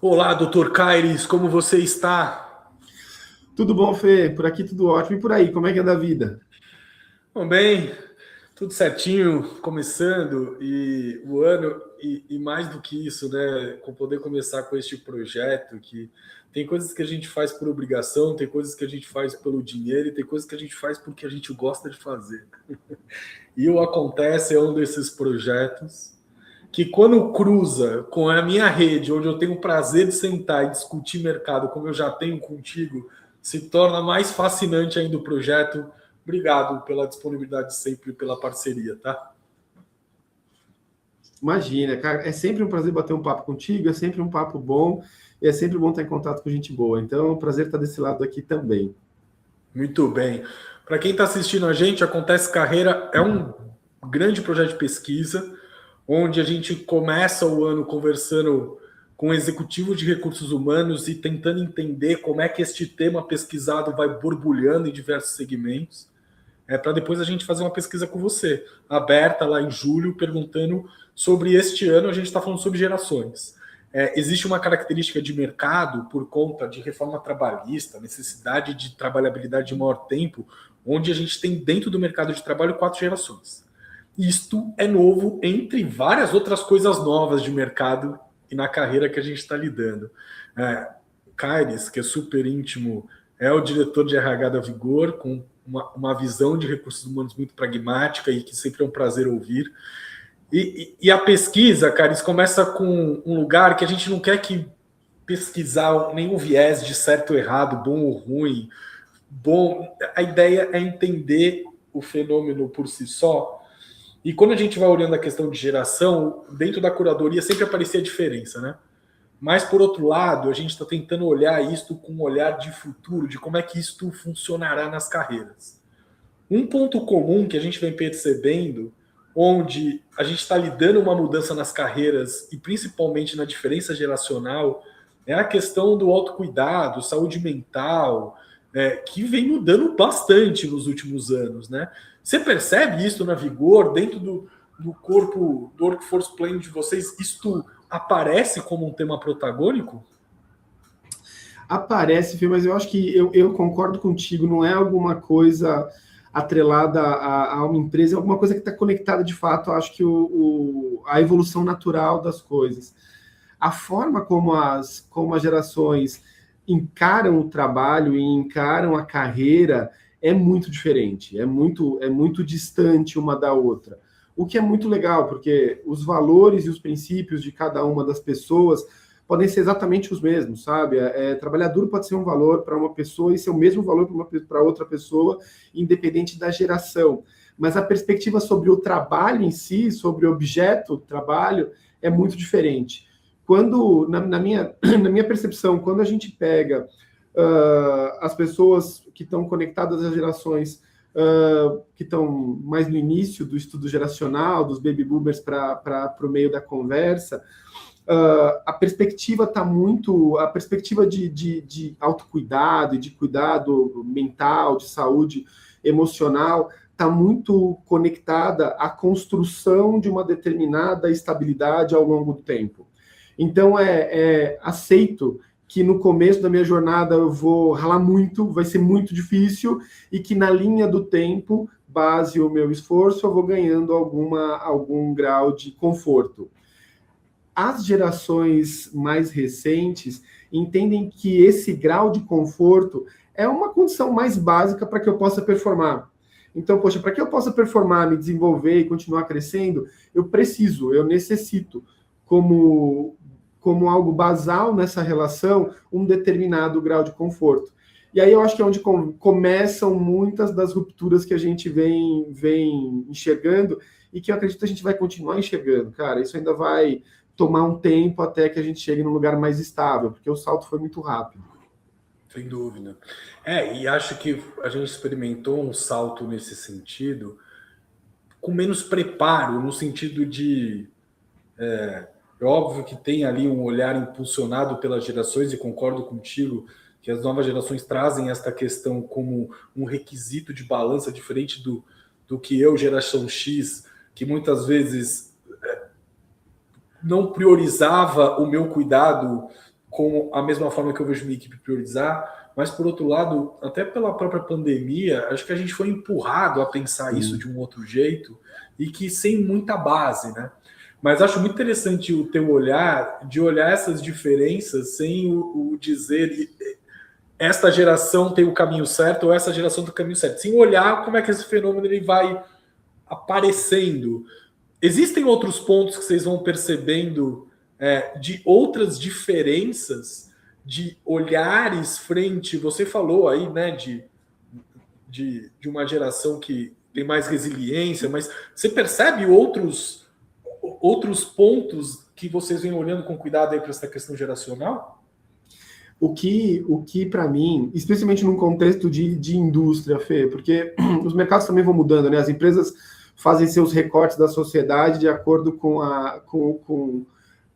Olá, doutor Caires, como você está? Tudo bom, Fê? Por aqui tudo ótimo. E por aí, como é que anda a vida? Bom, bem, tudo certinho, começando e o ano, e mais do que isso, né, com poder começar com este projeto que tem coisas que a gente faz por obrigação, tem coisas que a gente faz pelo dinheiro e tem coisas que a gente faz porque a gente gosta de fazer. E o Acontece é um desses projetos que quando cruza com a minha rede, onde eu tenho o prazer de sentar e discutir mercado, como eu já tenho contigo, se torna mais fascinante ainda o projeto. Obrigado pela disponibilidade sempre, pela parceria, tá? Imagina, cara, é sempre um prazer bater um papo contigo, é sempre um papo bom, e é sempre bom estar em contato com gente boa. Então, é um prazer estar desse lado aqui também. Muito bem. Para quem está assistindo a gente, Acontece Carreira é um grande projeto de pesquisa, onde a gente começa o ano conversando com executivos de recursos humanos e tentando entender como é que este tema pesquisado vai borbulhando em diversos segmentos. Para depois a gente fazer uma pesquisa com você, aberta lá em julho, perguntando sobre este ano, a gente está falando sobre gerações. Existe uma característica de mercado por conta de reforma trabalhista, necessidade de trabalhabilidade de maior tempo, onde a gente tem dentro do mercado de trabalho 4 gerações. Isto é novo entre várias outras coisas novas de mercado e na carreira que a gente está lidando. Caires, que é super íntimo, é o diretor de RH da Vigor, com uma visão de recursos humanos muito pragmática e que sempre é um prazer ouvir. E a pesquisa, Caires, começa com um lugar que a gente não quer que pesquisar nenhum viés de certo ou errado, bom ou ruim. Bom, a ideia é entender o fenômeno por si só. E quando a gente vai olhando a questão de geração, dentro da curadoria sempre aparecia a diferença, né? Mas, por outro lado, a gente está tentando olhar isto com um olhar de futuro, de como é que isto funcionará nas carreiras. Um ponto comum que a gente vem percebendo, onde a gente está lidando uma mudança nas carreiras e principalmente na diferença geracional, é a questão do autocuidado, saúde mental, que vem mudando bastante nos últimos anos, né? Você percebe isso na Vigor, dentro do corpo, do workforce plan de vocês, isto aparece como um tema protagônico? Aparece, Fê, mas eu acho que eu concordo contigo, não é alguma coisa atrelada a uma empresa, é alguma coisa que está conectada de fato, acho que a evolução natural das coisas. A forma como as gerações encaram o trabalho e encaram a carreira é muito diferente, é muito distante uma da outra. O que é muito legal, porque os valores e os princípios de cada uma das pessoas podem ser exatamente os mesmos, sabe? Trabalhar duro pode ser um valor para uma pessoa e ser o mesmo valor para outra pessoa, independente da geração. Mas a perspectiva sobre o trabalho em si, sobre o objeto do trabalho, é muito diferente. Quando, na minha percepção, quando a gente pega as pessoas que estão conectadas às gerações que estão mais no início do estudo geracional, dos baby boomers para o meio da conversa, a perspectiva está muito, a perspectiva de autocuidado e de cuidado mental, de saúde emocional, está muito conectada à construção de uma determinada estabilidade ao longo do tempo. Então, aceito que no começo da minha jornada eu vou ralar muito, vai ser muito difícil, e que na linha do tempo, base o meu esforço, eu vou ganhando algum grau de conforto. As gerações mais recentes entendem que esse grau de conforto é uma condição mais básica para que eu possa performar. Então, poxa, para que eu possa performar, me desenvolver e continuar crescendo, eu necessito, como algo basal nessa relação, um determinado grau de conforto. E aí eu acho que é onde começam muitas das rupturas que a gente vem enxergando e que eu acredito que a gente vai continuar enxergando, cara. Isso ainda vai tomar um tempo até que a gente chegue num lugar mais estável, porque o salto foi muito rápido. Sem dúvida. E acho que a gente experimentou um salto nesse sentido, com menos preparo, no sentido de. É óbvio que tem ali um olhar impulsionado pelas gerações, e concordo contigo que as novas gerações trazem esta questão como um requisito de balança diferente do que eu, geração X, que muitas vezes não priorizava o meu cuidado como a mesma forma que eu vejo minha equipe priorizar, mas por outro lado, até pela própria pandemia, acho que a gente foi empurrado a pensar isso de um outro jeito e que sem muita base, né? Mas acho muito interessante o teu olhar, de olhar essas diferenças sem o dizer esta geração tem o caminho certo ou essa geração tem o caminho certo, sem olhar como é que esse fenômeno ele vai aparecendo. Existem outros pontos que vocês vão percebendo de outras diferenças de olhares frente. Você falou aí, né, de uma geração que tem mais resiliência, mas você percebe outros pontos que vocês vêm olhando com cuidado aí para essa questão geracional? O que para mim, especialmente num contexto de indústria, Fê, porque os mercados também vão mudando, né? As empresas fazem seus recortes da sociedade de acordo com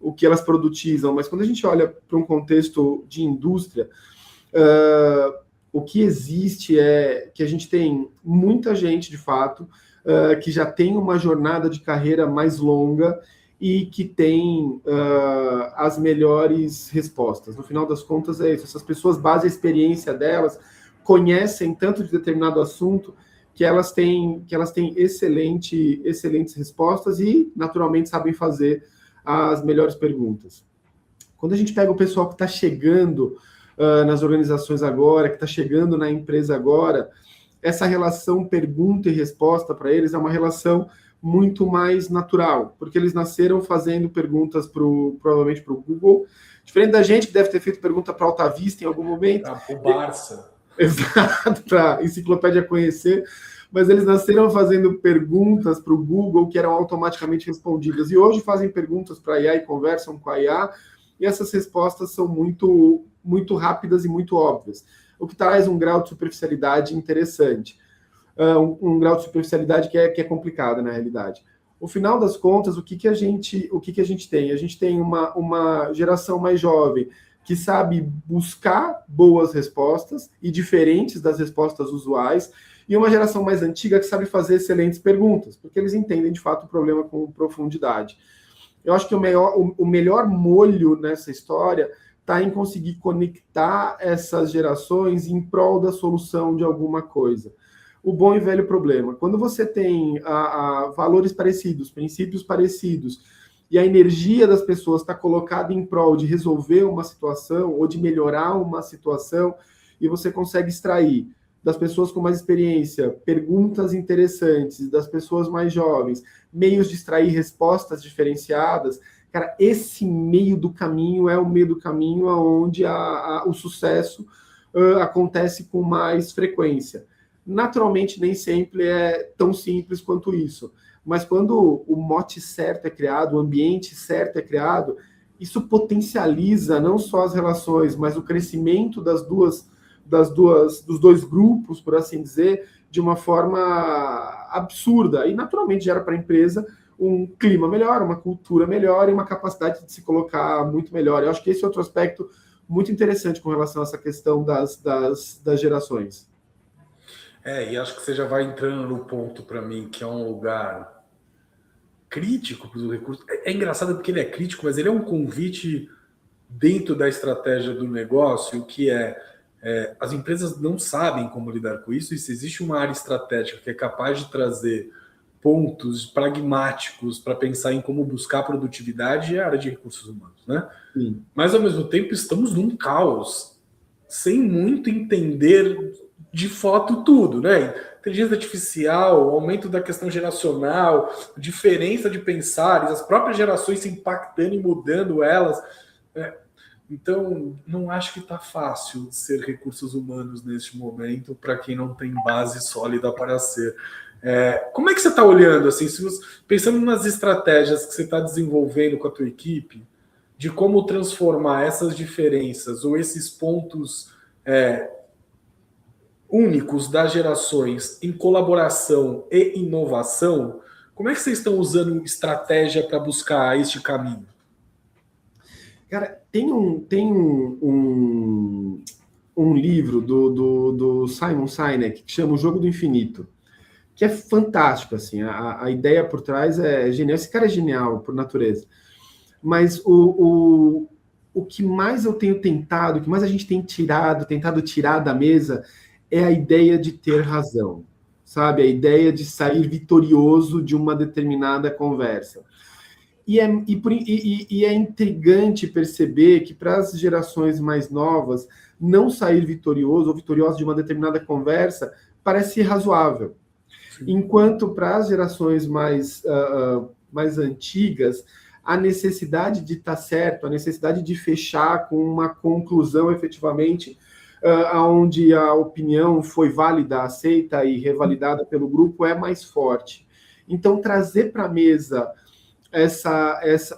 o que elas produtizam, mas quando a gente olha para um contexto de indústria, o que existe é que a gente tem muita gente, de fato, que já tem uma jornada de carreira mais longa e que tem as melhores respostas. No final das contas, é isso. Essas pessoas, base a experiência delas, conhecem tanto de determinado assunto que elas têm excelentes respostas e, naturalmente, sabem fazer as melhores perguntas. Quando a gente pega o pessoal que está chegando nas organizações agora, que está chegando na empresa agora, essa relação pergunta e resposta para eles é uma relação muito mais natural, porque eles nasceram fazendo perguntas provavelmente para o Google, diferente da gente que deve ter feito pergunta para Alta Vista em algum momento. O Barça. Exato, para Enciclopédia Conhecer, mas eles nasceram fazendo perguntas para o Google que eram automaticamente respondidas, e hoje fazem perguntas para a IA e conversam com a IA, e essas respostas são muito, muito rápidas e muito óbvias, o que traz um grau de superficialidade interessante. Um grau de superficialidade que é complicado na realidade. No final das contas, o que a gente tem? A gente tem uma geração mais jovem que sabe buscar boas respostas e diferentes das respostas usuais, e uma geração mais antiga que sabe fazer excelentes perguntas, porque eles entendem de fato o problema com profundidade. Eu acho que o melhor molho nessa história está em conseguir conectar essas gerações em prol da solução de alguma coisa. O bom e velho problema. Quando você tem valores parecidos, princípios parecidos, e a energia das pessoas está colocada em prol de resolver uma situação ou de melhorar uma situação, e você consegue extrair das pessoas com mais experiência perguntas interessantes, das pessoas mais jovens, meios de extrair respostas diferenciadas, cara, esse meio do caminho é o meio do caminho onde o sucesso acontece com mais frequência. Naturalmente, nem sempre é tão simples quanto isso, mas quando o mote certo é criado, o ambiente certo é criado, isso potencializa não só as relações, mas o crescimento dos dois grupos, por assim dizer, de uma forma absurda, e naturalmente gera para a empresa um clima melhor, uma cultura melhor e uma capacidade de se colocar muito melhor. Eu acho que esse é outro aspecto muito interessante com relação a essa questão das gerações. E acho que você já vai entrando no ponto para mim, que é um lugar crítico para os recursos. É engraçado porque ele é crítico, mas ele é um convite dentro da estratégia do negócio, que as empresas não sabem como lidar com isso, e se existe uma área estratégica que é capaz de trazer pontos pragmáticos para pensar em como buscar produtividade, é a área de recursos humanos, né? Sim. Mas, ao mesmo tempo, estamos num caos, sem muito entender de fato tudo, né? Inteligência artificial, aumento da questão geracional, diferença de pensares, as próprias gerações se impactando e mudando elas. Então, não acho que está fácil ser recursos humanos neste momento para quem não tem base sólida para ser. Como é que você está olhando, assim, pensando nas estratégias que você está desenvolvendo com a tua equipe, de como transformar essas diferenças ou esses pontos únicos das gerações em colaboração e inovação, como é que vocês estão usando estratégia para buscar este caminho? Cara, tem um livro do Simon Sinek que chama O Jogo do Infinito, que é fantástico, assim, a ideia por trás é genial. Esse cara é genial por natureza. Mas o que mais eu tenho tentado, o que mais a gente tem tentado tirar da mesa é a ideia de ter razão, sabe? A ideia de sair vitorioso de uma determinada conversa. E é intrigante perceber que para as gerações mais novas, não sair vitorioso ou vitoriosa de uma determinada conversa parece razoável. Enquanto para as gerações mais antigas, a necessidade de estar certo, a necessidade de fechar com uma conclusão efetivamente, onde a opinião foi válida, aceita e revalidada pelo grupo, é mais forte. Então, trazer para a mesa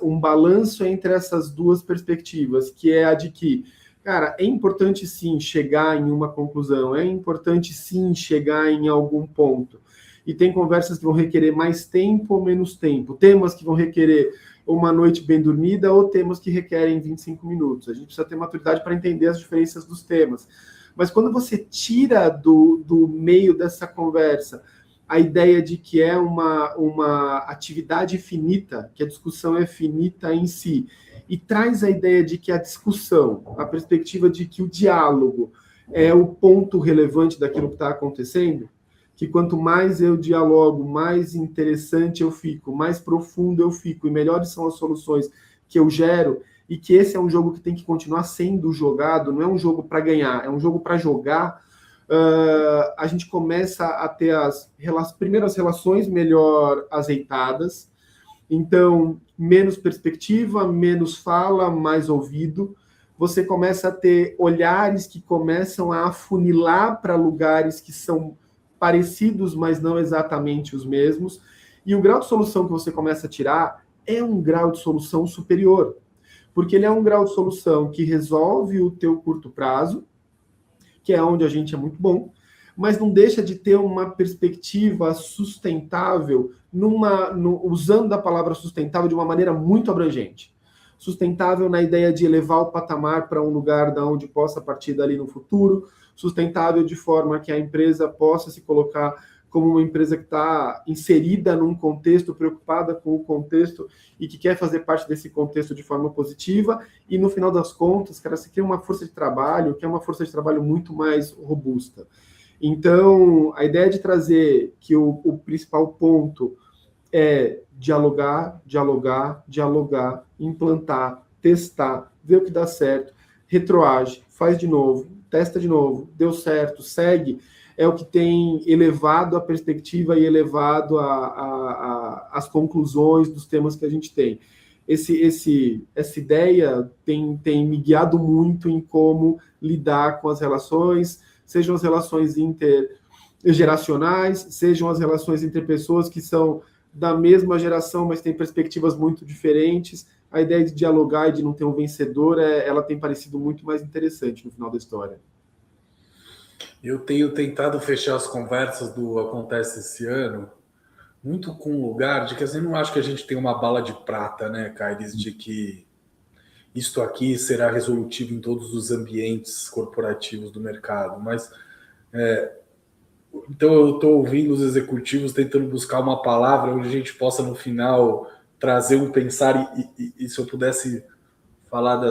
um balanço entre essas duas perspectivas, que é a de que, cara, é importante sim chegar em uma conclusão, é importante sim chegar em algum ponto. E tem conversas que vão requerer mais tempo ou menos tempo, temas que vão requerer uma noite bem dormida ou temas que requerem 25 minutos. A gente precisa ter maturidade para entender as diferenças dos temas. Mas quando você tira do meio dessa conversa a ideia de que é uma atividade finita, que a discussão é finita em si, e traz a ideia de que a discussão, a perspectiva de que o diálogo é o ponto relevante daquilo que está acontecendo, que quanto mais eu dialogo, mais interessante eu fico, mais profundo eu fico, e melhores são as soluções que eu gero, e que esse é um jogo que tem que continuar sendo jogado, não é um jogo para ganhar, é um jogo para jogar. A gente começa a ter as primeiras relações melhor azeitadas, então menos perspectiva, menos fala, mais ouvido. Você começa a ter olhares que começam a afunilar para lugares que são parecidos, mas não exatamente os mesmos. E o grau de solução que você começa a tirar é um grau de solução superior, porque ele é um grau de solução que resolve o teu curto prazo, que é onde a gente é muito bom, mas não deixa de ter uma perspectiva sustentável, usando a palavra sustentável de uma maneira muito abrangente. Sustentável na ideia de elevar o patamar para um lugar da onde possa partir dali no futuro, sustentável de forma que a empresa possa se colocar como uma empresa que está inserida num contexto, preocupada com o contexto e que quer fazer parte desse contexto de forma positiva, e no final das contas, cara, você cria uma força de trabalho que é uma força de trabalho muito mais robusta. Então, a ideia de trazer que o principal ponto é dialogar, dialogar, dialogar, implantar, testar, ver o que dá certo, retroage, faz de novo, testa de novo, deu certo, segue, é o que tem elevado a perspectiva e elevado as conclusões dos temas que a gente tem. Essa ideia tem me guiado muito em como lidar com as relações, sejam as relações intergeracionais, sejam as relações entre pessoas que são da mesma geração, mas têm perspectivas muito diferentes. A ideia de dialogar e de não ter um vencedor, ela tem parecido muito mais interessante no final da história. Eu tenho tentado fechar as conversas do Acontece Esse Ano muito com um lugar de que assim, eu não acho que a gente tem uma bala de prata, né, Caires, de que isto aqui será resolutivo em todos os ambientes corporativos do mercado, mas então eu estou ouvindo os executivos tentando buscar uma palavra onde a gente possa no final trazer um pensar e se eu pudesse falar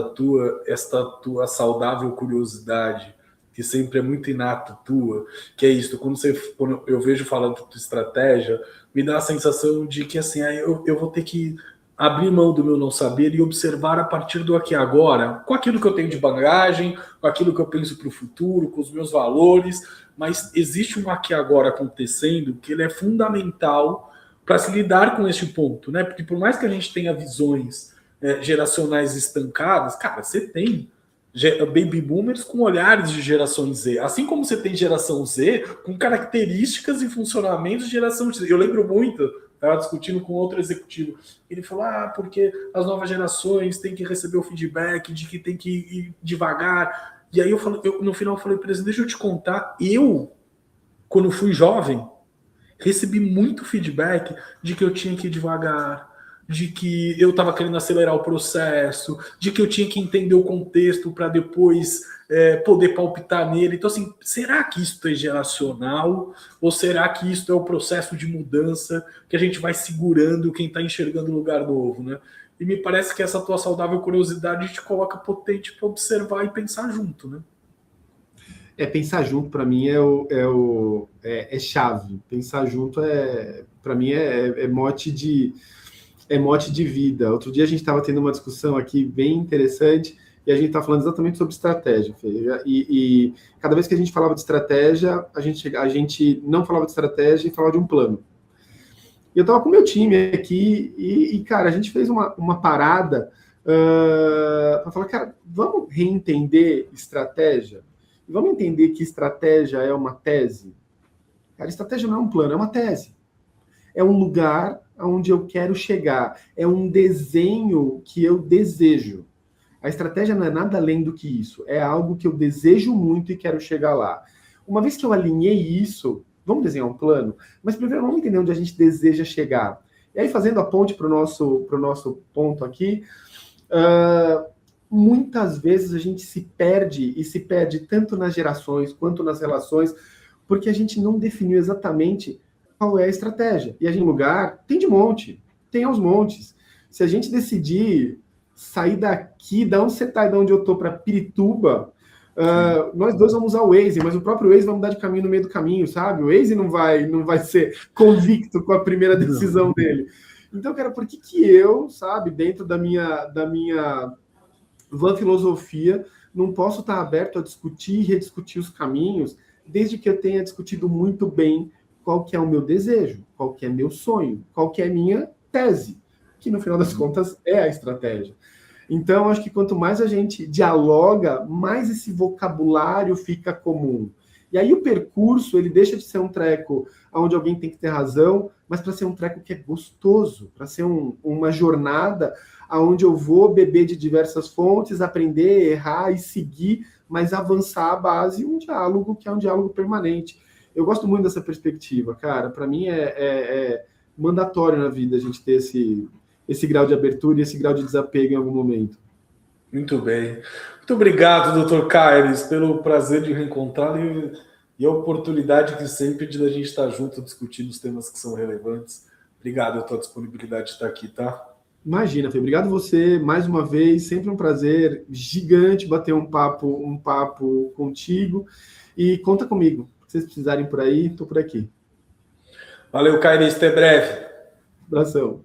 esta tua saudável curiosidade, que sempre é muito inato tua, que é isso, quando eu vejo falando de estratégia, me dá a sensação de que assim, eu vou ter que abrir mão do meu não saber e observar a partir do aqui e agora, com aquilo que eu tenho de bagagem, com aquilo que eu penso para o futuro, com os meus valores, mas existe um aqui e agora acontecendo que ele é fundamental para se lidar com este ponto, né? Porque por mais que a gente tenha visões geracionais estancadas, cara, você tem baby boomers com olhares de geração Z, assim como você tem geração Z com características e funcionamentos de geração Z. Eu lembro muito, estava discutindo com outro executivo, ele falou, porque as novas gerações têm que receber o feedback de que tem que ir devagar, e aí no final eu falei, presidente, deixa eu te contar, quando fui jovem, recebi muito feedback de que eu tinha que ir devagar, de que eu estava querendo acelerar o processo, de que eu tinha que entender o contexto para depois poder palpitar nele. Então, assim, será que isso é geracional? Ou será que isso é o processo de mudança que a gente vai segurando quem está enxergando o lugar novo, né? e me parece que essa tua saudável curiosidade te coloca potente para observar e pensar junto, né? Pensar junto para mim é chave. Pensar junto para mim é mote de vida. Outro dia a gente estava tendo uma discussão aqui bem interessante e a gente está falando exatamente sobre estratégia, Fê. E cada vez que a gente falava de estratégia, a gente não falava de estratégia e falava de um plano. E eu estava com o meu time aqui cara, a gente fez uma parada para falar, cara, vamos reentender estratégia? E vamos entender que estratégia é uma tese? Cara, estratégia não é um plano, é uma tese. É um lugar onde eu quero chegar. É um desenho que eu desejo. A estratégia não é nada além do que isso. É algo que eu desejo muito e quero chegar lá. Uma vez que eu alinhei isso, vamos desenhar um plano? Mas primeiro vamos entender onde a gente deseja chegar. E aí, fazendo a ponte para o nosso ponto aqui, muitas vezes a gente se perde, e se perde tanto nas gerações quanto nas relações, porque a gente não definiu exatamente qual é a estratégia. E a gente, no lugar, tem de monte, tem aos montes. Se a gente decidir sair daqui, da onde você está e da onde eu estou, para Pirituba, nós dois vamos usar o Waze, mas o próprio Waze vai mudar de caminho no meio do caminho, sabe? O Waze não vai ser convicto com a primeira decisão dele. Então, cara, por que eu, sabe, dentro da minha vã filosofia, não posso estar aberto a discutir e rediscutir os caminhos, desde que eu tenha discutido muito bem qual que é o meu desejo, qual que é meu sonho, qual que é a minha tese, que no final das contas é a estratégia. Então, acho que quanto mais a gente dialoga, mais esse vocabulário fica comum. E aí o percurso, ele deixa de ser um treco onde alguém tem que ter razão, mas para ser um treco que é gostoso, para ser uma jornada onde eu vou beber de diversas fontes, aprender, errar e seguir, mas avançar à base um diálogo que é um diálogo permanente. Eu gosto muito dessa perspectiva, cara. Para mim é mandatório na vida a gente ter esse grau de abertura e esse grau de desapego em algum momento. Muito bem. Muito obrigado, Dr. Caires, pelo prazer de reencontrá-lo e a oportunidade que sempre de a gente estar junto discutindo os temas que são relevantes. Obrigado pela tua disponibilidade de estar aqui, tá? Imagina, Fê. Obrigado você mais uma vez. Sempre um prazer gigante bater um papo contigo. E conta comigo. Se vocês precisarem por aí, estou por aqui. Valeu, Caires. Até breve. Abração.